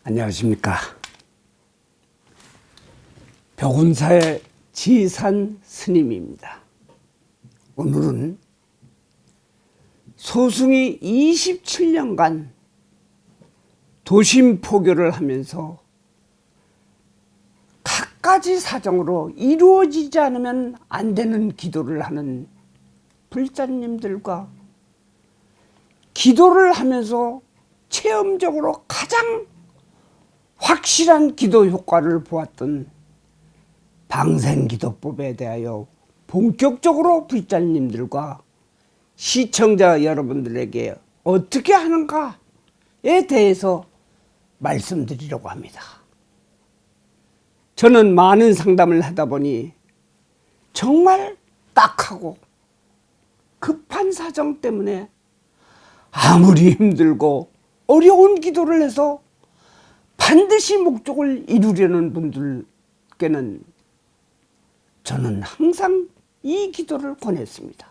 안녕하십니까. 벽운사의 지산 스님입니다. 오늘은 소승이 27년간 도심 포교를 하면서 갖가지 사정으로 이루어지지 않으면 안 되는 기도를 하는 불자님들과 기도를 하면서 체험적으로 가장 확실한 기도 효과를 보았던 방생기도법에 대하여 본격적으로 불자님들과 시청자 여러분들에게 어떻게 하는가에 대해서 말씀드리려고 합니다. 저는 많은 상담을 하다 보니 정말 딱하고 급한 사정 때문에 아무리 힘들고 어려운 기도를 해서 반드시 목적을 이루려는 분들께는 저는 항상 이 기도를 권했습니다.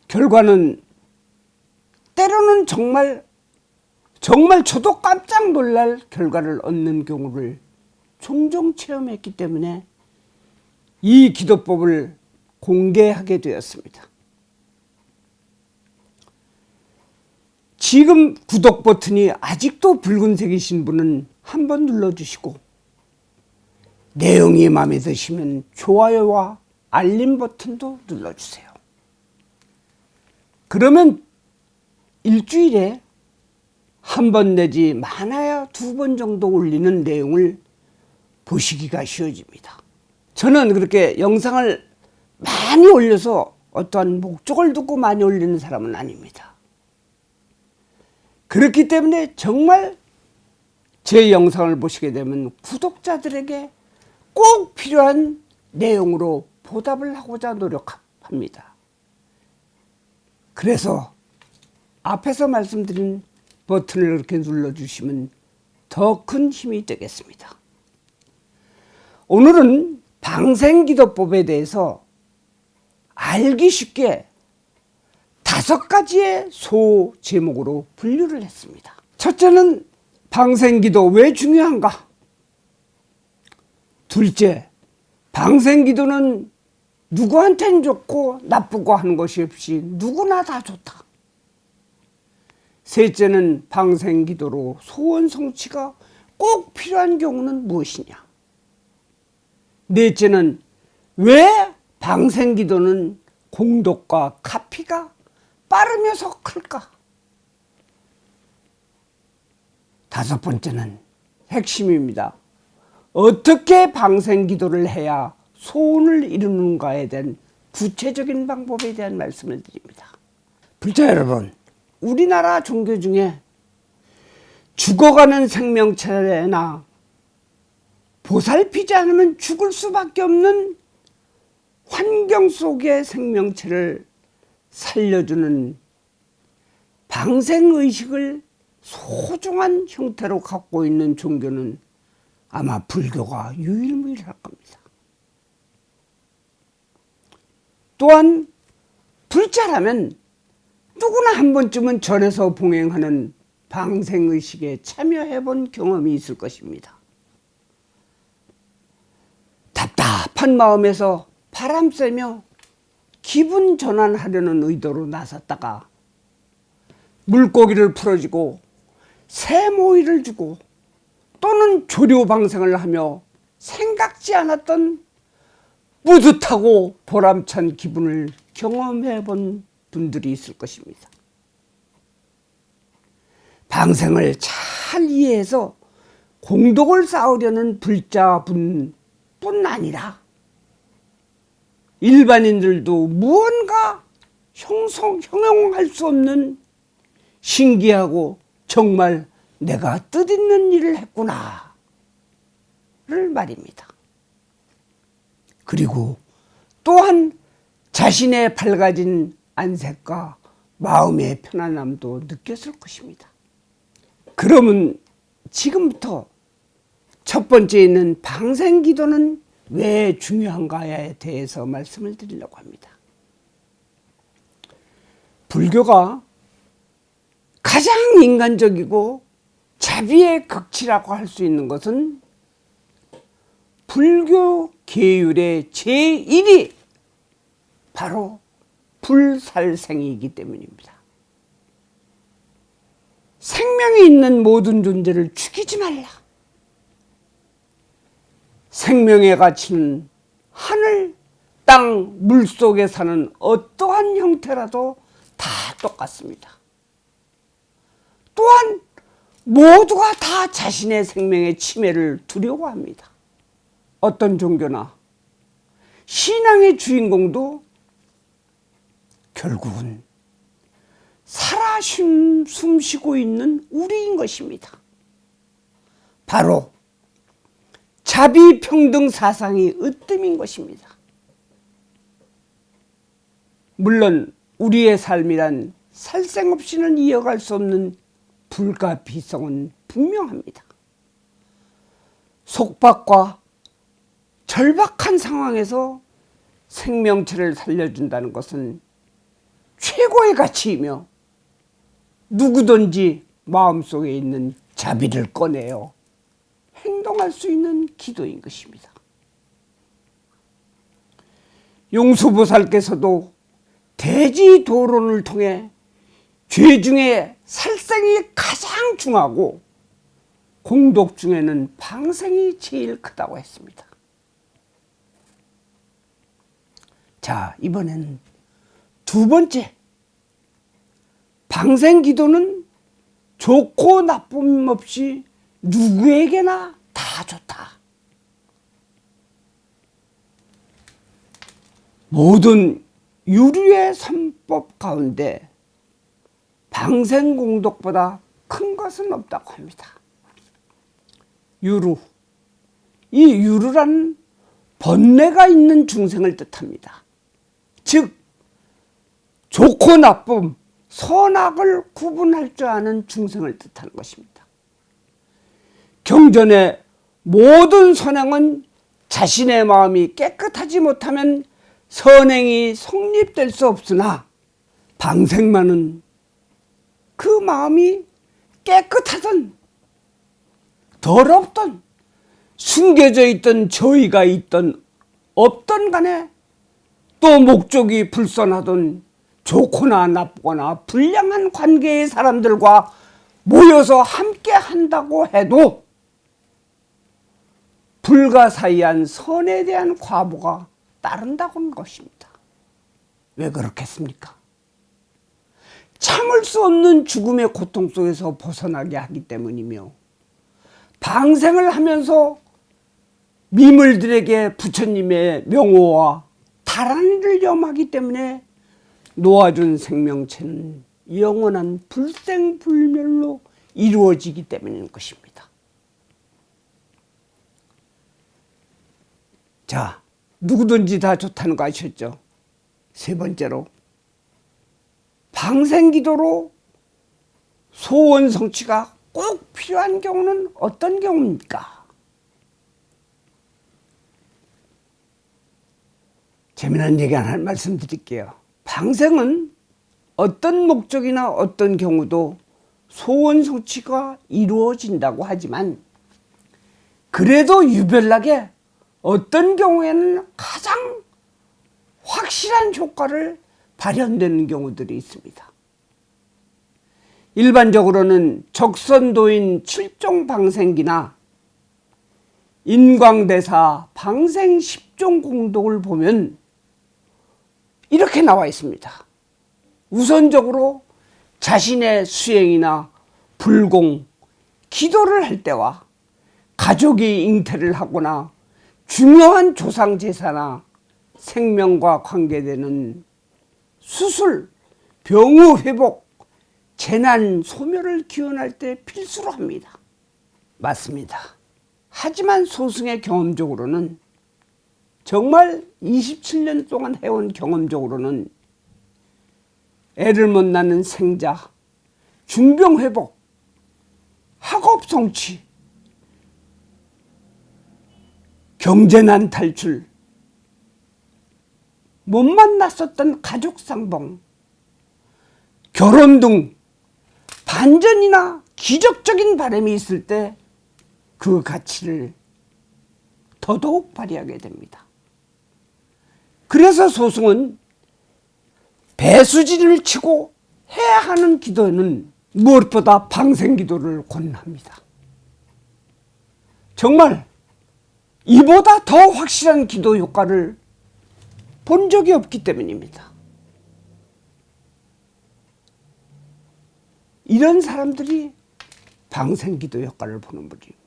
결과는 때로는 정말 저도 깜짝 놀랄 결과를 얻는 경우를 종종 체험했기 때문에 이 기도법을 공개하게 되었습니다. 지금 구독 버튼이 아직도 붉은색이신 분은 한번 눌러주시고, 내용이 마음에 드시면 좋아요와 알림 버튼도 눌러주세요. 그러면 일주일에 한 번 내지 많아야 2번 정도 올리는 내용을 보시기가 쉬워집니다. 저는 그렇게 영상을 많이 올려서 어떠한 목적을 두고 많이 올리는 사람은 아닙니다. 그렇기 때문에 정말 제 영상을 보시게 되면 구독자들에게 꼭 필요한 내용으로 보답을 하고자 노력합니다. 그래서 앞에서 말씀드린 버튼을 이렇게 눌러주시면 더 큰 힘이 되겠습니다. 오늘은 방생기도법에 대해서 알기 쉽게 5가지의 소 제목으로 분류를 했습니다. 첫째는 방생기도 왜 중요한가? 둘째, 방생기도는 누구한테는 좋고 나쁘고 하는 것이 없이 누구나 다 좋다. 셋째는 방생기도로 소원 성취가 꼭 필요한 경우는 무엇이냐? 넷째는 왜 방생기도는 공덕과 가피가 빠르면서 클까? 5번째는 핵심입니다. 어떻게 방생기도를 해야 소원을 이루는가에 대한 구체적인 방법에 대한 말씀을 드립니다. 불자 여러분, 우리나라 종교 중에 죽어가는 생명체나 보살피지 않으면 죽을 수밖에 없는 환경 속의 생명체를 살려주는 방생의식을 소중한 형태로 갖고 있는 종교는 아마 불교가 유일무이할 겁니다. 또한 불자라면 누구나 한 번쯤은 절에서 봉행하는 방생의식에 참여해본 경험이 있을 것입니다. 답답한 마음에서 바람 쐬며 기분 전환하려는 의도로 나섰다가 물고기를 풀어주고 새모이를 주고 또는 조류방생을 하며 생각지 않았던 뿌듯하고 보람찬 기분을 경험해 본 분들이 있을 것입니다. 방생을 잘 이해해서 공덕을 쌓으려는 불자분뿐 아니라 일반인들도 무언가 형용할 수 없는 신기하고 정말 내가 뜻있는 일을 했구나 를 말입니다. 그리고 또한 자신의 밝아진 안색과 마음의 편안함도 느꼈을 것입니다. 그러면 지금부터 첫 번째 있는 방생기도는 왜 중요한가에 대해서 말씀을 드리려고 합니다. 불교가 가장 인간적이고 자비의 극치라고 할 수 있는 것은 불교 계율의 제1이 바로 불살생이기 때문입니다. 생명이 있는 모든 존재를 죽이지 말라. 생명의 가치는 하늘, 땅, 물 속에 사는 어떠한 형태라도 다 똑같습니다. 또한 모두가 다 자신의 생명의 침해를 두려워합니다. 어떤 종교나 신앙의 주인공도 결국은 살아 숨쉬고 있는 우리인 것입니다. 바로 자비평등 사상이 으뜸인 것입니다. 물론 우리의 삶이란 살생 없이는 이어갈 수 없는 불가피성은 분명합니다. 속박과 절박한 상황에서 생명체를 살려준다는 것은 최고의 가치이며 누구든지 마음속에 있는 자비를 꺼내어 행동할 수 있는 기도인 것입니다. 용수보살께서도 대지도론을 통해 죄 중에 살생이 가장 중하고 공덕 중에는 방생이 제일 크다고 했습니다. 자, 이번엔 두 번째, 방생기도는 좋고 나쁨 없이 누구에게나 다 좋다. 모든 유류의 선법 가운데 방생공덕보다 큰 것은 없다고 합니다. 유루, 이 유루란 번뇌가 있는 중생을 뜻합니다. 즉 좋고 나쁨, 선악을 구분할 줄 아는 중생을 뜻하는 것입니다. 경전의 모든 선행은 자신의 마음이 깨끗하지 못하면 선행이 성립될 수 없으나 방생만은 그 마음이 깨끗하든 더럽든 숨겨져 있던 저희가 있던 없던 간에 또 목적이 불선하던 좋거나 나쁘거나 불량한 관계의 사람들과 모여서 함께 한다고 해도 불가사의한 선에 대한 과보가 따른다고 하는 것입니다. 왜 그렇겠습니까? 참을 수 없는 죽음의 고통 속에서 벗어나게 하기 때문이며 방생을 하면서 미물들에게 부처님의 명호와 다란이를 염하기 때문에 놓아준 생명체는 영원한 불생불멸로 이루어지기 때문인 것입니다. 자, 누구든지 다 좋다는 거 아셨죠? 세 번째로, 방생기도로 소원 성취가 꼭 필요한 경우는 어떤 경우입니까? 재미난 얘기 하나 말씀드릴게요. 방생은 어떤 목적이나 어떤 경우도 소원 성취가 이루어진다고 하지만 그래도 유별나게 어떤 경우에는 가장 확실한 효과를 발현되는 경우들이 있습니다. 일반적으로는 적선도인 칠종방생기나 인광대사 방생 10종 공덕을 보면 이렇게 나와 있습니다. 우선적으로 자신의 수행이나 불공, 기도를 할 때와 가족이 잉태를 하거나 중요한 조상제사나 생명과 관계되는 수술, 병우 회복, 재난 소멸을 기원할 때 필수로 합니다. 맞습니다. 하지만 소승의 경험적으로는 정말 27년 동안 해온 경험적으로는 애를 못 낳는 생자, 중병회복, 학업성취, 경제난 탈출, 못 만났었던 가족상봉, 결혼 등 반전이나 기적적인 바람이 있을 때 그 가치를 더더욱 발휘하게 됩니다. 그래서 소승은 배수진을 치고 해야 하는 기도는 무엇보다 방생기도를 권합니다. 정말 이보다 더 확실한 기도 효과를 본 적이 없기 때문입니다. 이런 사람들이 방생기도 효과를 보는 분입니다.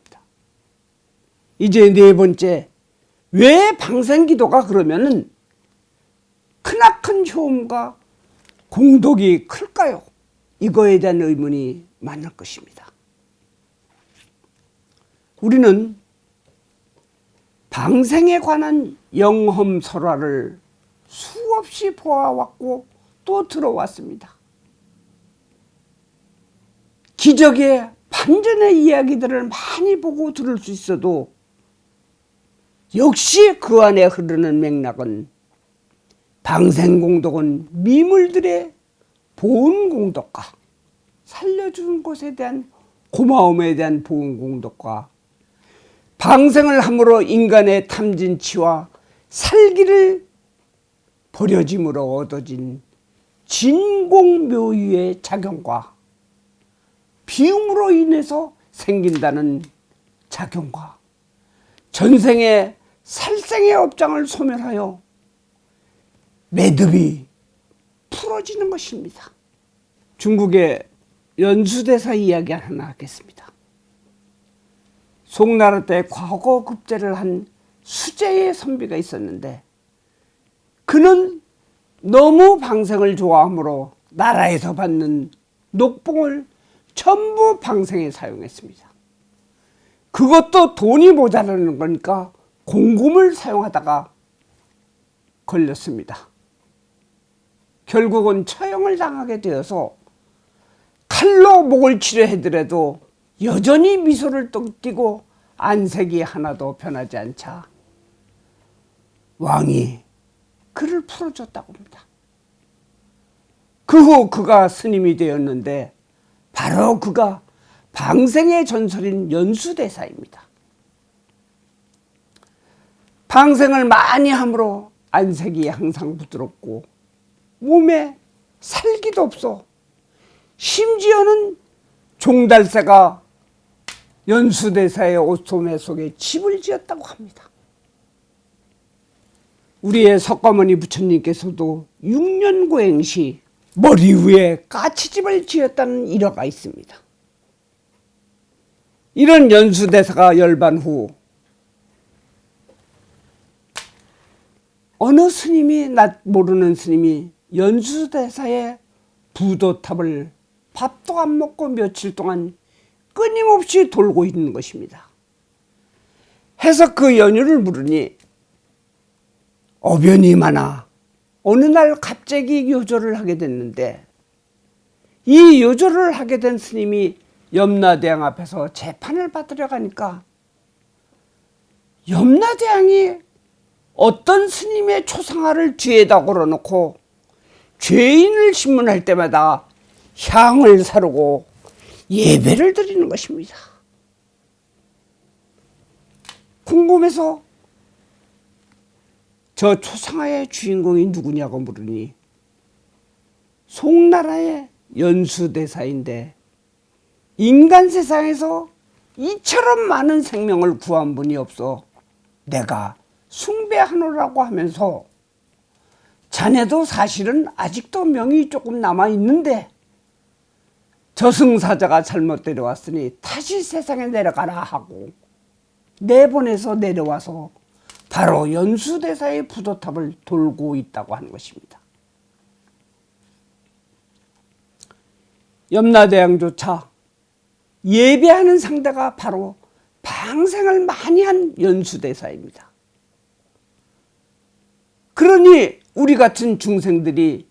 이제 네 번째, 왜 방생기도가 그러면은 크나큰 효험과 공덕이 클까요? 이거에 대한 의문이 많을 것입니다. 우리는 방생에 관한 영험설화를 수없이 보아왔고 또 들어왔습니다. 기적의 반전의 이야기들을 많이 보고 들을 수 있어도 역시 그 안에 흐르는 맥락은 방생공덕은 미물들의 보은공덕과 살려준 것에 대한 고마움에 대한 보은공덕과 방생을 함으로 인간의 탐진치와 살기를 버려짐으로 얻어진 진공묘유의 작용과 비움으로 인해서 생긴다는 작용과 전생의 살생의 업장을 소멸하여 매듭이 풀어지는 것입니다. 중국의 연수대사 이야기 하나 하겠습니다. 송나라 때 과거 급제를 한 수재의 선비가 있었는데 그는 너무 방생을 좋아하므로 나라에서 받는 녹봉을 전부 방생에 사용했습니다. 그것도 돈이 모자라는 거니까 공금을 사용하다가 걸렸습니다. 결국은 처형을 당하게 되어서 칼로 목을 치료해더라도 여전히 미소를 띠고 안색이 하나도 변하지 않자 왕이 그를 풀어줬다고 합니다. 그 후 그가 스님이 되었는데 바로 그가 방생의 전설인 연수대사입니다. 방생을 많이 함으로 안색이 항상 부드럽고 몸에 살기도 없어 심지어는 종달새가 연수대사의 옷소매 속에 집을 지었다고 합니다. 우리의 석가모니 부처님께서도 6년 고행 시 머리 위에 까치집을 지었다는 일화가 있습니다. 이런 연수대사가 열반 후 어느 스님이 낯 모르는 스님이 연수대사의 부도탑을 밥도 안 먹고 며칠 동안 끊임없이 돌고 있는 것입니다. 해서 그 연유를 물으니 어변이 많아 어느 날 갑자기 요절을 하게 됐는데 이 요절을 하게 된 스님이 염라대왕 앞에서 재판을 받으려 가니까 염라대왕이 어떤 스님의 초상화를 뒤에다 걸어놓고 죄인을 신문할 때마다 향을 사르고 예배를 드리는 것입니다. 궁금해서 저 초상화의 주인공이 누구냐고 물으니 송나라의 연수대사인데 인간 세상에서 이처럼 많은 생명을 구한 분이 없어 내가 숭배하노라고 하면서 자네도 사실은 아직도 명이 조금 남아있는데 저승사자가 잘못 데려왔으니 다시 세상에 내려가라 하고 내보내서 내려와서 바로 연수대사의 부도탑을 돌고 있다고 하는 것입니다. 염라대왕조차 예배하는 상대가 바로 방생을 많이 한 연수대사입니다. 그러니 우리 같은 중생들이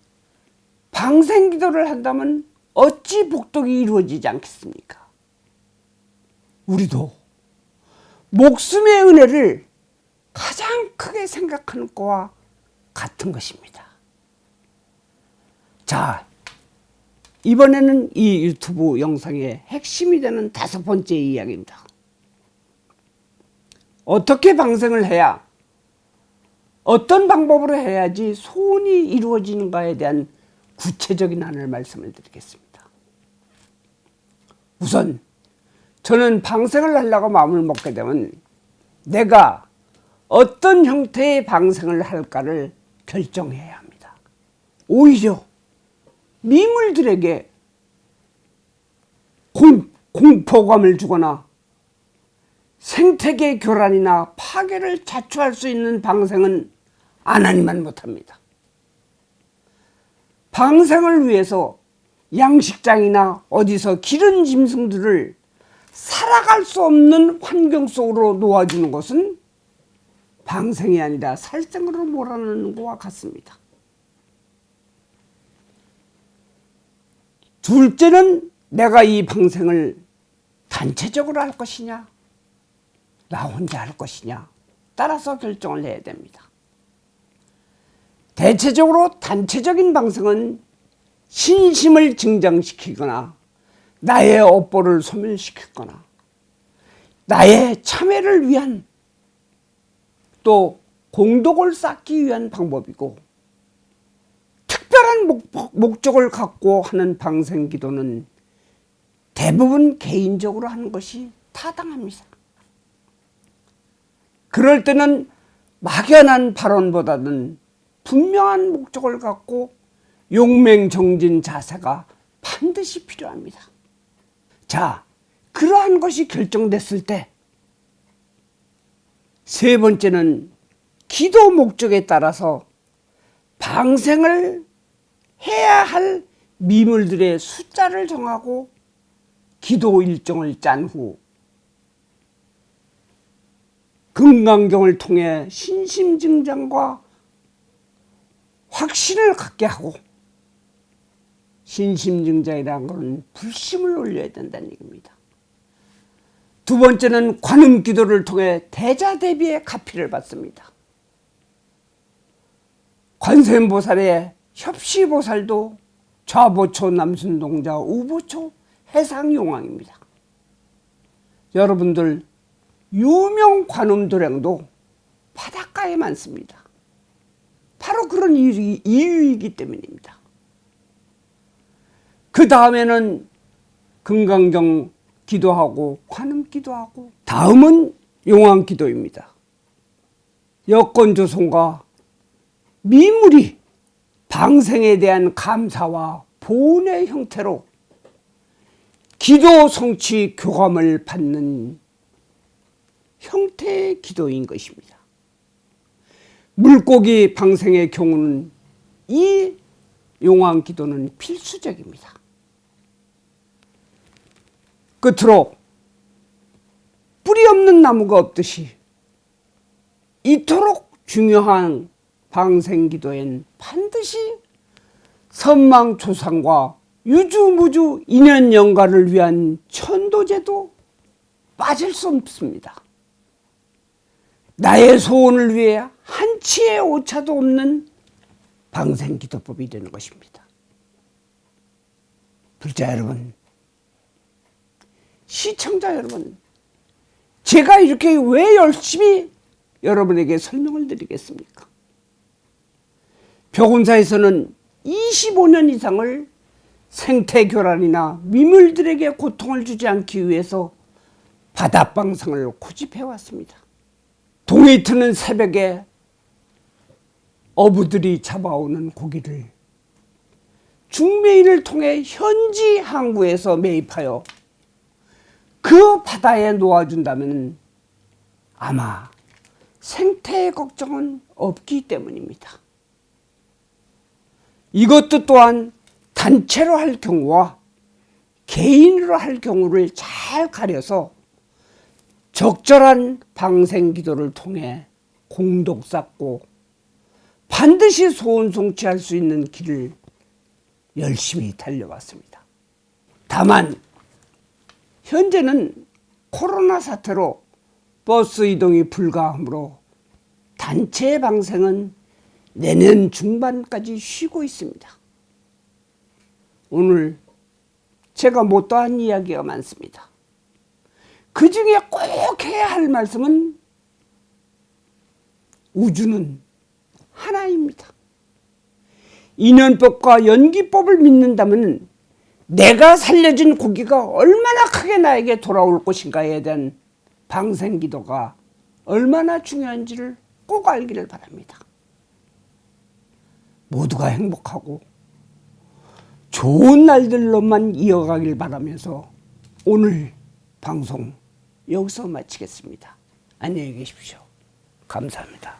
방생기도를 한다면 어찌 복덕이 이루어지지 않겠습니까? 우리도 목숨의 은혜를 가장 크게 생각하는 것과 같은 것입니다. 자, 이번에는 이 유튜브 영상의 핵심이 되는 5번째 이야기입니다. 어떻게 방생을 해야, 어떤 방법으로 해야지 소원이 이루어지는가에 대한 구체적인 안을 말씀을 드리겠습니다. 우선 저는 방생을 하려고 마음을 먹게 되면 내가 어떤 형태의 방생을 할까를 결정해야 합니다. 오히려 미물들에게 공포감을 주거나 생태계 교란이나 파괴를 자초할 수 있는 방생은 안 하니만 못합니다. 방생을 위해서 양식장이나 어디서 기른 짐승들을 살아갈 수 없는 환경 속으로 놓아주는 것은 방생이 아니라 살생으로 몰아넣는 것과 같습니다. 둘째는 내가 이 방생을 단체적으로 할 것이냐, 나 혼자 할 것이냐 따라서 결정을 해야 됩니다. 대체적으로 단체적인 방생은 신심을 증장시키거나 나의 업보를 소멸시키거나 나의 참회를 위한 또 공덕을 쌓기 위한 방법이고, 특별한 목적을 갖고 하는 방생기도는 대부분 개인적으로 하는 것이 타당합니다. 그럴 때는 막연한 발언보다는 분명한 목적을 갖고 용맹정진 자세가 반드시 필요합니다. 자, 그러한 것이 결정됐을 때 세 번째는 기도 목적에 따라서 방생을 해야 할 미물들의 숫자를 정하고 기도 일정을 짠 후 금강경을 통해 신심증장과 확신을 갖게 하고, 신심증장이라는 것은 불심을 올려야 된다는 얘기입니다. 두 번째는 관음기도를 통해 대자대비의 가피를 받습니다. 관세음보살의 협시보살도 좌보초 남순동자 우보초 해상용왕입니다. 여러분들 유명 관음도량도 바닷가에 많습니다. 바로 그런 이유이기 때문입니다. 그 다음에는 금강경 기도하고 관음 기도하고, 다음은 용왕 기도입니다. 여건조성과 미물이 방생에 대한 감사와 보온의 형태로 기도 성취 교감을 받는 형태의 기도인 것입니다. 물고기 방생의 경우는 이 용왕 기도는 필수적입니다. 끝으로 뿌리 없는 나무가 없듯이 이토록 중요한 방생기도엔 반드시 선망초상과 유주무주 인연연가를 위한 천도제도 빠질 수 없습니다. 나의 소원을 위해 한치의 오차도 없는 방생기도법이 되는 것입니다. 불자 여러분, 시청자 여러분, 제가 이렇게 왜 열심히 여러분에게 설명을 드리겠습니까? 벽운사에서는 25년 이상을 생태교란이나 미물들에게 고통을 주지 않기 위해서 바닷방생을 고집해왔습니다. 동이 트는 새벽에 어부들이 잡아오는 고기를 중매인을 통해 현지 항구에서 매입하여 그 바다에 놓아준다면 아마 생태의 걱정은 없기 때문입니다. 이것도 또한 단체로 할 경우와 개인으로 할 경우를 잘 가려서 적절한 방생기도를 통해 공덕 쌓고 반드시 소원 성취할 수 있는 길을 열심히 달려왔습니다. 다만 현재는 코로나 사태로 버스 이동이 불가하므로 단체 방생은 내년 중반까지 쉬고 있습니다. 오늘 제가 못다한 이야기가 많습니다. 그 중에 꼭 해야 할 말씀은 우주는 하나입니다. 인연법과 연기법을 믿는다면 내가 살려준 고기가 얼마나 크게 나에게 돌아올 것인가에 대한 방생기도가 얼마나 중요한지를 꼭 알기를 바랍니다. 모두가 행복하고 좋은 날들로만 이어가길 바라면서 오늘 방송 여기서 마치겠습니다. 안녕히 계십시오. 감사합니다.